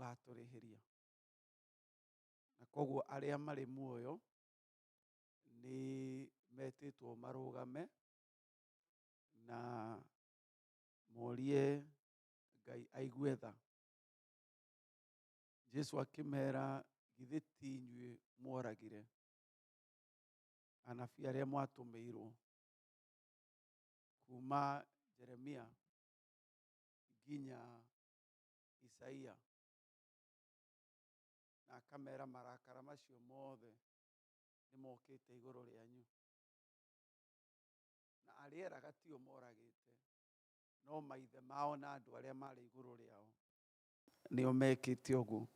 ugaturihiria. Na koguo aria mari muoyo ni metitwo marugame na morie Ngai aigue tha. Jesu akimera githĩ ti inyuĩ mworagire anabii arĩa mwatũmĩirwo kuma Jeremia nginya Isaia, na akamera marakara macio mothe nĩmokĩte igũrũ rĩanyu, na arĩeraga tio moragĩte, no maithe mao na andũ arĩa marĩ igũrũ rĩao nĩo mekĩte ũguo.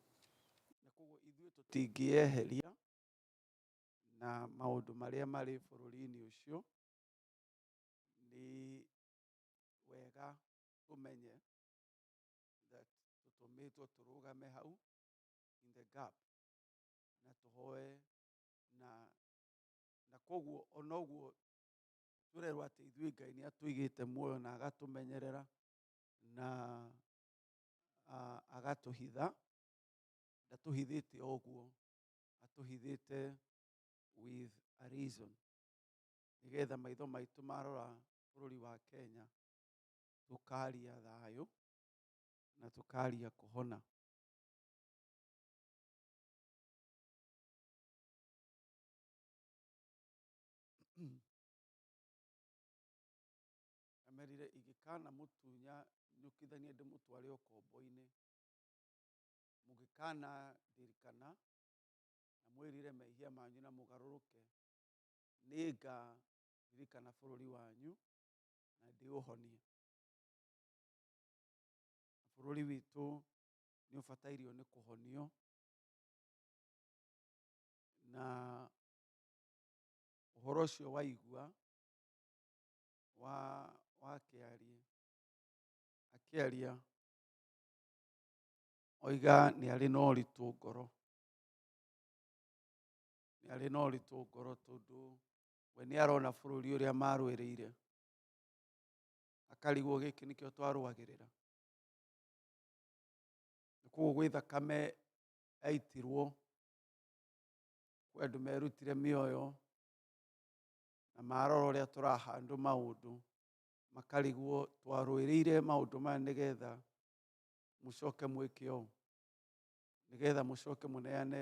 Na koguo ithuĩ tũtingĩeheria na maũndũ marĩa marĩ bũrũri-inĩ ũcio. Ni wega tũmenye that tũtũmĩtwo tũrũgame hau in the gap na tũhoe, na koguo onoguo tũrerwo atĩ ithuĩ Ngai nĩ atũigĩte muoyo na agatũmenyerera na agatũhitha. Ndatũhithĩte ũguo, atũhithĩte with a reason, nigetha maitho maitũ marora bũrũri wa Kenya tũkaria thayũ na tũkaria kũhona. Amerire ingĩkana mũtunya nyũkithanie ndĩmũtware ũkombo-inĩ, mũngĩkana ndirikana na mwĩrire mehia manyu na mũgarũrũke, nĩngaririkana bũrũri wanyu na ndĩũhonie. Bũrũri witũ nĩ ũbatairio nĩ kũhonio, na ũhoro ũcio waigua akĩaria oiga nĩ arĩ na ũritũ ngoro, nĩ arĩ na ũritũ ngoro tondũ we nĩ arona bũrũri ũrĩa marũĩrĩire, akarigwo gĩkĩ nĩkĩo twarũagĩrĩra. Koguo gwĩ thakame yaitirwo, kwĩ andũ merutire mĩoyo na marora ũrĩa tũrahandwo maũndũ, makarigwo twarũĩrĩire maũndũ maya nĩgetha mũcoke mwĩke ũũ, nĩgetha mũcoke mũneane,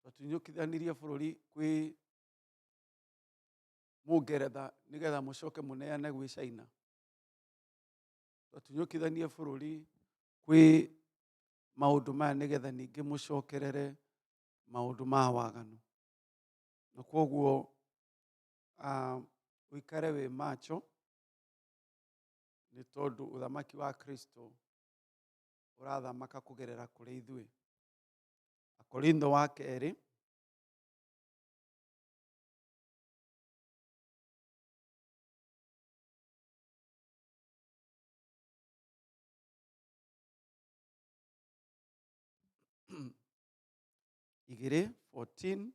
twatunyũkithanirie bũrũri kwĩ Mũngeretha nĩgetha mũcoke mũneane gwĩ China, twatunyũkithanie bũrũri kwĩ maũndũ maya nĩgetha ningĩ mũcokerere maũndũ ma waganu. Na koguo ũikare wĩ macho, nĩ tondũ ũthamaki wa Kristo ũrathamaka kũgerera kũrĩ ithuĩ. Akorintho wa kerĩ igĩrĩ 14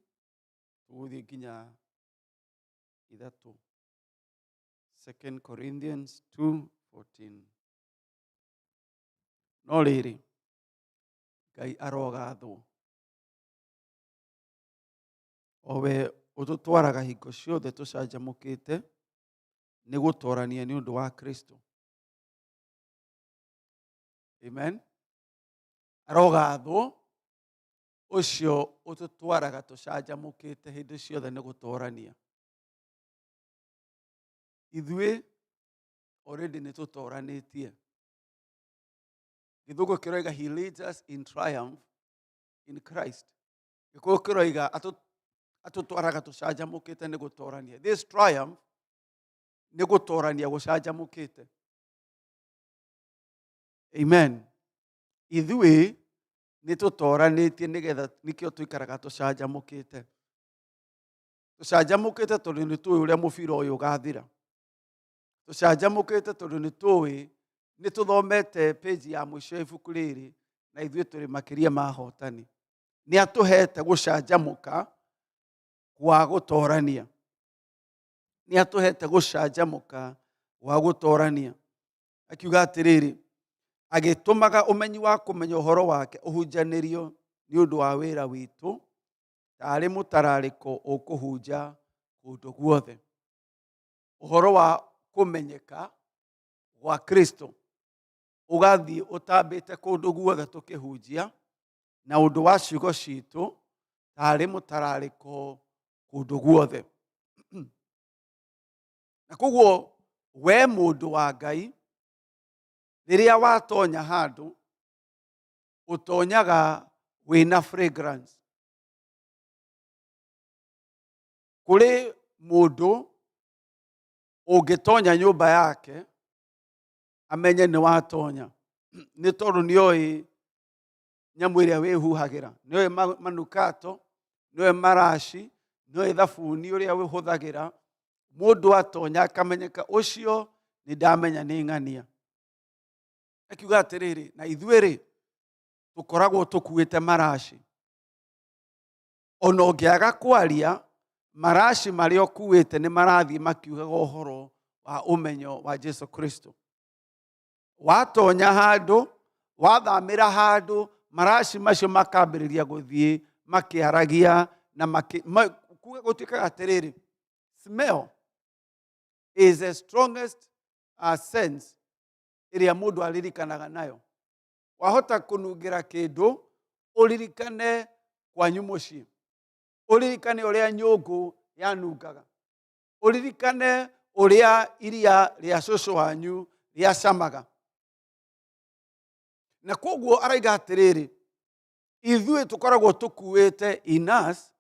tũgũthiĩ nginya ithatũ. 2 Corinthians 2:14. No rĩrĩ, Ngai arogathwo, o we ũtũtwaraga hingo ciothe tũcanjamũkĩte nĩ gũtoorania nĩ ũndũ wa Kristo. Amen. Arogathwo ũcio ũtũtwaraga tũcanjamũkĩte hĩndĩ ciothe nĩ gũtoorania. Ithuĩ already nĩ tũtooranĩtie. Gĩthũngũ kĩroiga he leads us in triumph in Christ. Gĩkũyũ kĩroiga atũtwaraga tũcanjamũkĩte nĩ gũtoorania. This triumph nĩ gũtoorania gũcanjamũkĩte. Amen. Ithuĩ nĩ tũtooranĩtie nĩgetha nĩkĩo tũikaraga tũcanjamũkĩte. Tũcanjamũkĩte tondũ nĩ tũĩ ũrĩa mũbira ũyũ ũgathira. Tũcanjamũkĩte tondũ nĩ tũĩ, nĩ tũthomete page ya mũico ya ibuku rĩrĩ na ithuĩ tũrĩ makĩria ma ahotani. Nĩ atũhete gũcanjamũka gwa gũtoorania. Nĩ atũhete gũcanjamũka gwa gũtoorania. Akiuga atĩrĩrĩ, agĩtũmaga ũmenyi wa kũmenya ũhoro wake ũhunjanĩrio nĩ ũndũ wa wĩra witũ, tarĩ mũtararĩko ũkũhunja kũndũ guothe. Ũhoro wa kũmenyeka gwa Kristo ũgathiĩ ũtambĩte kũndũ guothe tũkĩhunjia, na ũndũ wa ciugo citũ tarĩ mũtararĩko kũndũ guothe. Na koguo we mũndũ wa Ngai, rĩrĩa watonya handũ, ũtonyaga wĩna fragrance. Kũrĩ mũndũ ũngĩtonya nyũmba yake amenye nĩ watonya, nĩ tondũ nĩoĩ nyamũ ĩrĩa wĩhuhagĩra, nĩoĩ manukato, nĩoĩ marashi, nĩoĩ thabuni ũrĩa wĩhũthagĩra. Mũndũ atonya akamenyeka, ũcio nĩ ndamenya nĩ ng'ania. Akiuga atĩrĩrĩ, na ithuĩ tũkoragwo tũkuĩte marashi. Ona ũngĩaga kwaria, marashi marĩa ũkuĩte nĩ marathiĩ makiugaga ũhoro wa ũmenyo wa Jesu Kristo. Watonya handũ, wathamĩra handũ, marashi macio makambĩrĩria gũthiĩ makĩaragia na gũtuĩkaga atĩrĩrĩ, smell is the strongest sense ĩrĩa mũndũ aririkanaga nayo. Wahota kũnungĩra kĩndũ, ũririkane kwanyu mũciĩ, ũririkane ũrĩa nyũngũ yanungaga, ũririkane ũrĩa iria rĩa cũcũ wanyu rĩacamaga. Na koguo araiga atĩrĩrĩ, ithuĩ tũkoragwo tũkuĩte in us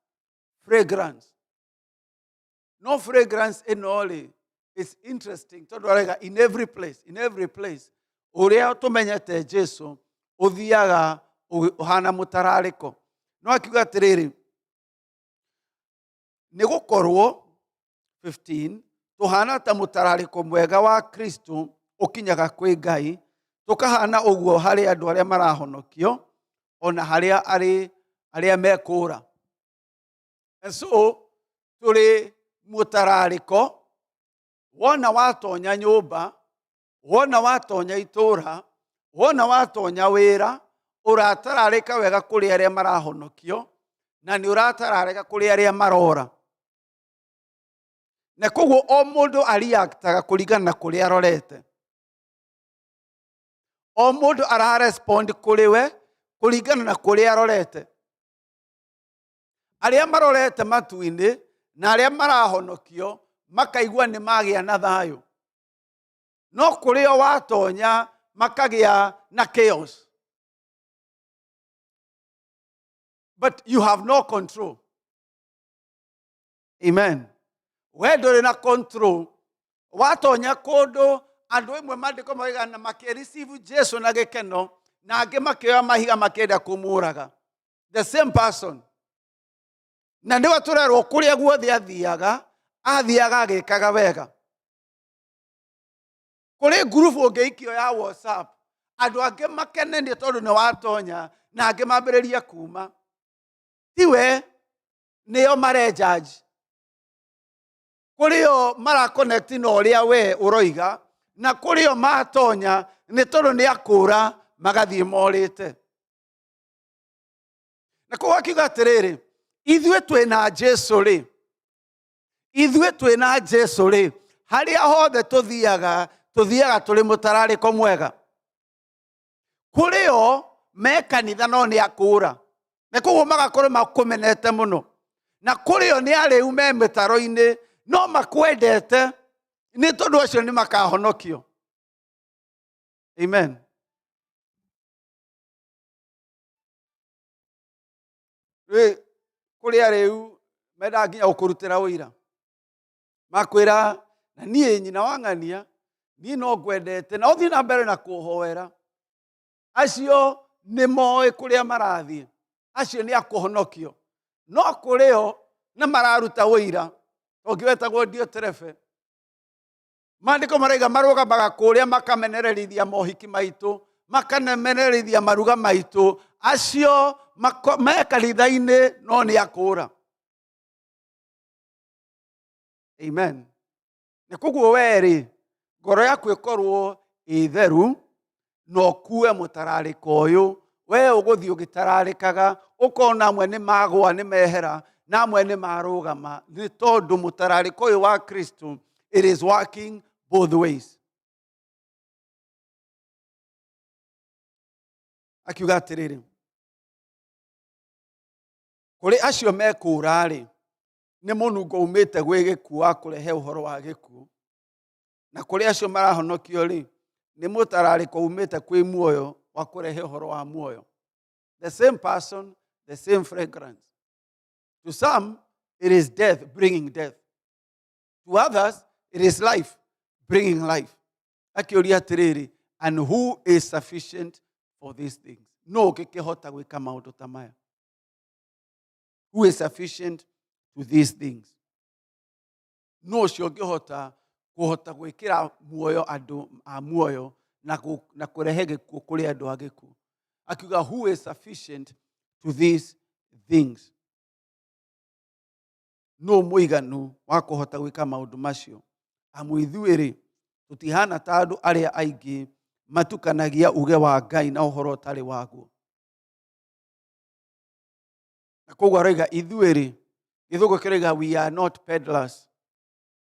fragrance. No fragrance ĩno is interesting, tondũ araiga in every place. Ũrĩa tũmenyete Jesu ũthiaga ũhana mũtararĩko. No akiuga atĩrĩrĩ, nĩ gũkorwo 15, tũhana ta mũtararĩko mwega wa Kristo ũkinyaga kwĩ Ngai, tũkahana ũguo harĩ andũ arĩa marahonokio, ona harĩa arĩa mekũũra. And so, tũrĩ mũtararĩko, wona watonya nyũmba, wona watonya itũũra, wona watonya wĩra, ũratararĩka wega kũrĩ arĩa marahonokio, na nĩ ũratararĩka kũrĩ arĩa marora. Na koguo o mũndũ ariaktaga kũringana na kũrĩa arorete. O mũndũ ararespond kũrĩ we kũringana na kũrĩa arorete. Arĩa marorete matu-inĩ na arĩa marahonokio makaigua nĩ magĩa na thayũ. No kũrĩ o watonya makagĩa na chaos. But you have no control. Amen. We ndũrĩ na control. Watonya kũndũ, andũ ĩmwe maandĩko moiga na makĩreceive Jesu na gĩkeno, na angĩ makĩoya mahiga makĩenda kũmũũraga. The same person. Na nĩwe tũrerwo kũrĩa guothe athiaga agĩkaga wega. Kũrĩ group ũngĩikio ya WhatsApp, andũ angĩ makenenie tondũ nĩ watonya, na angĩ mambĩrĩria kuma. Tiwe nĩo marejudge. Kũrĩ o marakonekti na ũrĩa we ũroiga, na kũrĩ o matonya nĩ tondũ nĩ akũũra magathiĩ morĩte. Na koguo akiuga atĩrĩrĩ, ithuĩ twĩna Jesu rĩ, harĩa hothe tũthiaga tũrĩ mũtararĩko mwega. Kũrĩ o me kanitha no nĩ akũũra, na koguo magakorwo makũmenete mũno. Na kũrĩ o nĩ arĩu me mĩtaro-inĩ no makwendete, nĩ tondũ acio nĩ makahonokio. Amen. Kũrĩ arĩu mendaga nginya gũkũrutĩra ũira. Makwĩra, na niĩ nyina wa ng'ania, niĩ no ngwendete, na ũthiĩ na mbere na kũhoera. Acio nĩ moĩ kũrĩa marathiĩ. Acio nĩ akũhonokio. No kũrĩ o na mararuta ũira. Ũngĩ wetagwo Diotrephe. Maandĩko maraiga marũgamaga kũrĩa makamenererithia mohiki maitũ, makamenererithia maruga maitũ. Acio me kanitha-inĩ no nĩ akũũra. Amen. Na koguo we ngoro yaku ĩkorwo ĩ theru, no kue mutarariko uyu we uguthi ugitararikaga ukona amwe ni magwa ni mehera na amwe ni marugama ni tondu mutarariko uyu wa Kristo, it is working both ways. Akiuga atiriri, kuri acio mekurari ni munungo umite gwi gikuo wa kurehe uhoro wa gikuo, na kuri acio marahonokio ri ni mutarariko umite kwi muoyo wa kurehe uhoro wa muoyo. The same person, the same fragrance. To some, it is death, bringing death. To others, it is life, bringing life. Akiuria atiriri, and who is sufficient for these things? No kikihota gwika maundu ta maya. Who is sufficient to these things? No cio ngihota gwikira muoyo andu a muoyo na kurehe gikuo kuri andu a gikuo. Akiuga, who is sufficient to these things? No muiganu wa kuhota gwika maundu macio. Amu ithuiri tutihana ta andu aria aingi matukanagia uge wa Ngai na uhoro tari waguo. Na koguo aroiga ithuiri githugu kiriga, we are not peddlers.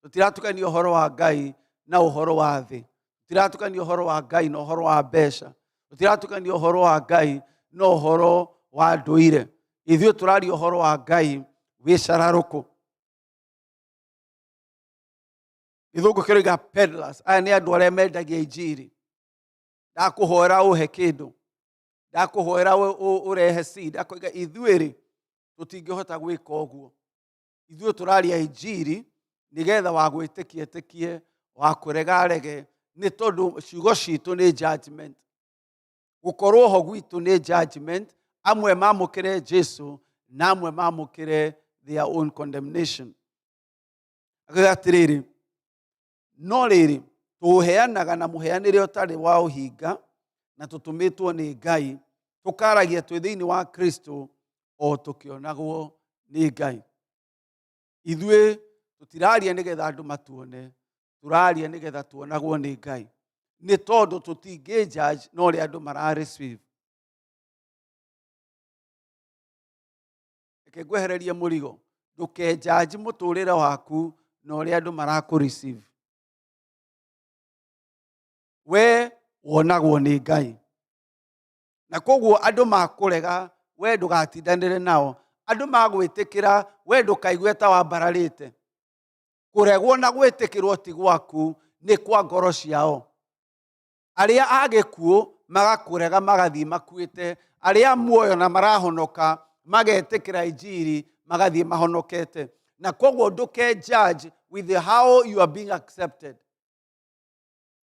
Tutiratukania uhoro wa Ngai na uhoro wa thi. Tutiratukania uhoro wa Ngai na uhoro wa mbeca. Tutiratukania uhoro wa Ngai na uhoro wa nduire. Ithuĩ turaria uhoro wa Ngai wi cararuku. Githugu kiriga peddlers, aya ni andu aria mendagia injiri. Ndakuhoera uhe kindu, ndakuhoera urehe seed. Ndakuiga ithuĩ tutingihota gwika uguo. Ithuĩ turaria injiri nigetha wa gwitikie wa kurega rege, ni tondu ciugo citu ni judgment. Gukorwo ho gwitu ni judgment. Amwe mamukire Jesu na amwe mamukire their own condemnation. Akiuga atiriri, no riri tuheanaga na muheanire utari wa uhinga na tutumitwo ni Ngai, tukaragia twi thiini wa Kristo o tukionagwo ni Ngai. Ithuĩ tutiraria nigetha andu matuone, turaria nigetha tuonagwo ni Ngai. Ni tondu tutingi judge no ri andu mara receive. Ngwehereria murigo, nduke judge muturire waku no ri andu mara ku receive. We wonagwo ni Ngai. Na koguo andu makurega, we ndugatindanire nao. Andu magwitikira, we ndukaigue ta wambararite. Kuregwo na gwitikirwo ti gwaku, ni kwa ngoro ciao. Aria agikuo magakurega magathii makuite, aria muoyo na marahonoka magetikira injiri magathii mahonokete. Na koguo nduke judge with how you are being accepted.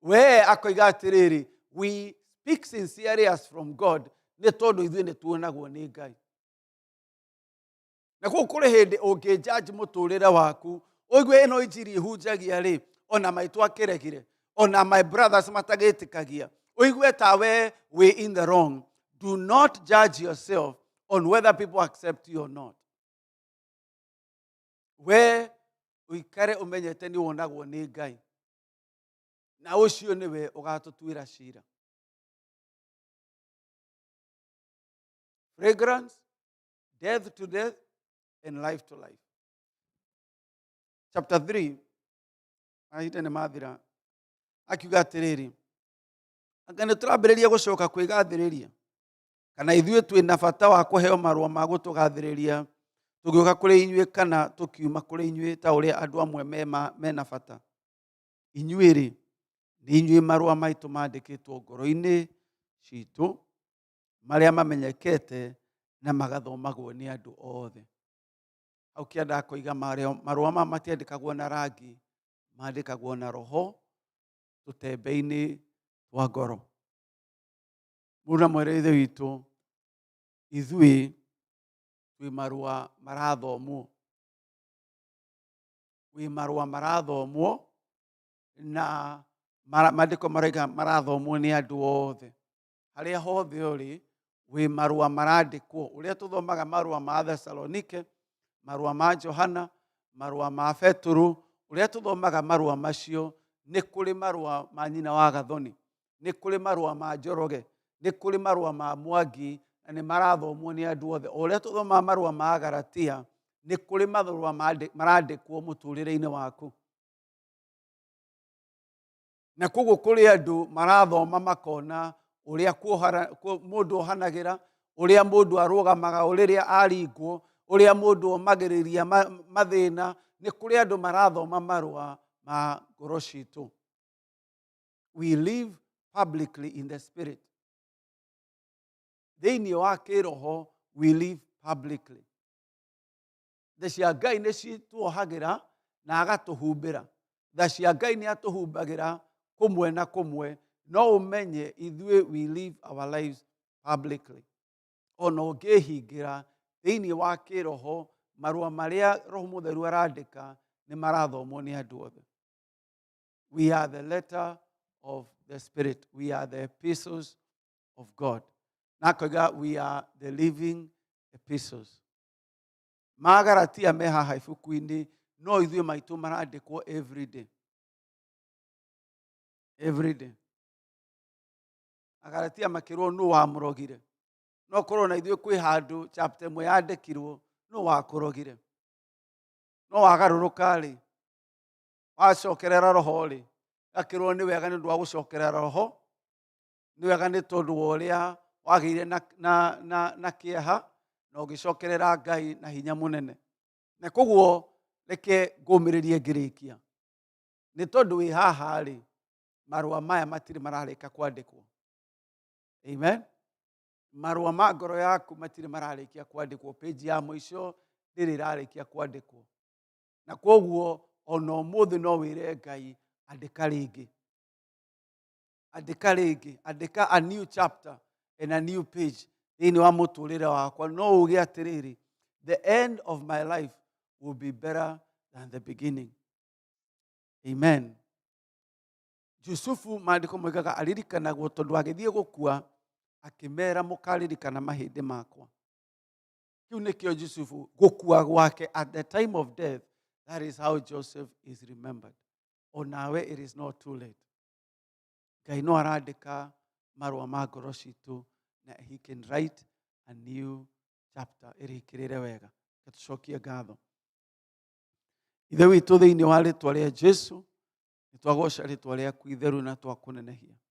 We akoiga atiriri, we speak sincerely as from God, ni tondu ithuĩ ni tuonagwo ni Ngai. Na koguo kuri hindi ungi judge muturire waku, oigwe ino injiri ihunjagia ri, ona maitu akiregire, ona my brothers matagitikagia, oigwe tawe we in the wrong. Do not judge yourself on whether people accept you or not. We uikare umenyete ni wonagwo ni Ngai, na ucio niwe ugatutuira cira. Fragrance, death to death, and life to life. Chapter 3, ahita ni mathira, akiuga atiriri, anga ni turambĩrĩria gucoka kwĩgathĩrĩria, kana ithuĩ twĩna bata wa kũheo marũa ma gũtũgathĩrĩria tũgĩũka kũrĩ inyuĩ kana tũkiuma kũrĩ inyuĩ ta ũrĩa andũ amwe mena bata. Inyuĩ-rĩ, nĩ inyuĩ marũa maitũ mandĩkĩtwo ngoro-inĩ citũ, marĩa mamenyekete na magathomagwo nĩ andũ othe. Hau kĩanda koiga marũa ma matiandĩkagwo na rangi, mandĩkagwo na roho tũtembe-inĩ twa ngoro. Mũna mwere ithe witũ, ithuĩ twĩ marũa marathomwo. Wĩ marũa marathomwo na maandĩko maraiga marathomwo nĩ andũ othe. Harĩa hothe ũrĩ, wĩ marũa marandĩkwo. Ũrĩa tũthomaga marũa ma Thesalonike, marũa ma Johana, marũa ma Petro, ũrĩa tũthomaga marũa macio, nĩ kũrĩ marũa ma nyina wa Gathoni. nĩ kũrĩ marũa ma Njoroge, nĩ kũrĩ marũa ma Mwangi, na nĩ marathomwo nĩ andũ othe. O ũrĩa tũthomaga marũa ma Galatia, nĩ kũrĩ marũa marandĩkwo mũtũrĩre-inĩ waku. Na koguo kũrĩ andũ marathoma makona ũrĩa mũndũ ohanagĩra, ũrĩa mũndũ arũgamaga, ũrĩa aringwo, ũrĩa mũndũ omagĩrĩria mathĩna. Nĩ kũrĩ andũ marathoma marũa ma ngoro citũ. We live publicly in the spirit. Thĩinĩ wa kĩroho, we live publicly. Tha cia Ngai nĩ cituohagĩra na agatũhumbĩra. Tha cia Ngai nĩ atũhumbagĩra kũmwe na kũmwe. No ũmenye ithuĩ we live our lives publicly. Ona ũngĩhingĩra thĩinĩ wa kĩroho, marũa marĩa Roho Mũtheru arandĩka nĩ marathomwo nĩ andũ othe. We are the letter of the Spirit. We are the epistles of God. Nakoiga we are the living epistles. Magaratia me haha ibuku-inĩ, no ithuĩ maitũ marandĩkwo every day. Every day. Agaratia makĩrwo nũ wamũrogire. No korwo na ithuĩ kwĩ handũ chapter ĩmwe yandĩkirwo nũ wakũrogire. No wagarũrũka rĩ, wacokerera roho rĩ, akĩrwo nĩ wega nĩ ũndũ wa gũcokerera roho, nĩ wega nĩ tondũ wa ũrĩa wagĩire na kĩeha, na ũgĩcokerera Ngai na hinya mũnene. Na koguo reke ngũmĩrĩrie ngĩrĩkia. Nĩ tondũ wĩ haha rĩ, marũa maya matirĩ mararĩka kwandĩkwo. Amen. Marũa ma ngoro yaku matirĩ mararĩkia kwandĩkwo. Page ya mũico ndĩrĩ ĩrarĩkia kwandĩkwo. Na koguo ona ũmũthĩ no wĩre Ngai andĩka rĩngĩ. Andĩka rĩngĩ. Andĩka a new chapter and a new page thĩinĩ wa mũtũrĩre wakwa. No uge atĩrĩrĩ, the end of my life will be better than the beginning. Amen. Jusufu maandĩko moigaga aririkanagwo tondũ agĩthiĩ gũkua akĩmera mũkaririkana mahĩndĩ makwa. Kĩu nĩkĩo Jusufu gũkua gwake at the time of death. That is how Joseph is remembered. Onawe, it is not too late. Ngai no arandĩka marũa ma ngoro citũ, na he can write a new chapter. Ĩrĩkĩrĩre wega. Tũcokie ngatho. Ithe witũ thĩinĩ wa rĩtwa rĩa Jesu, nĩ twagoca rĩtwa rĩaku itheru na twakũnenehia.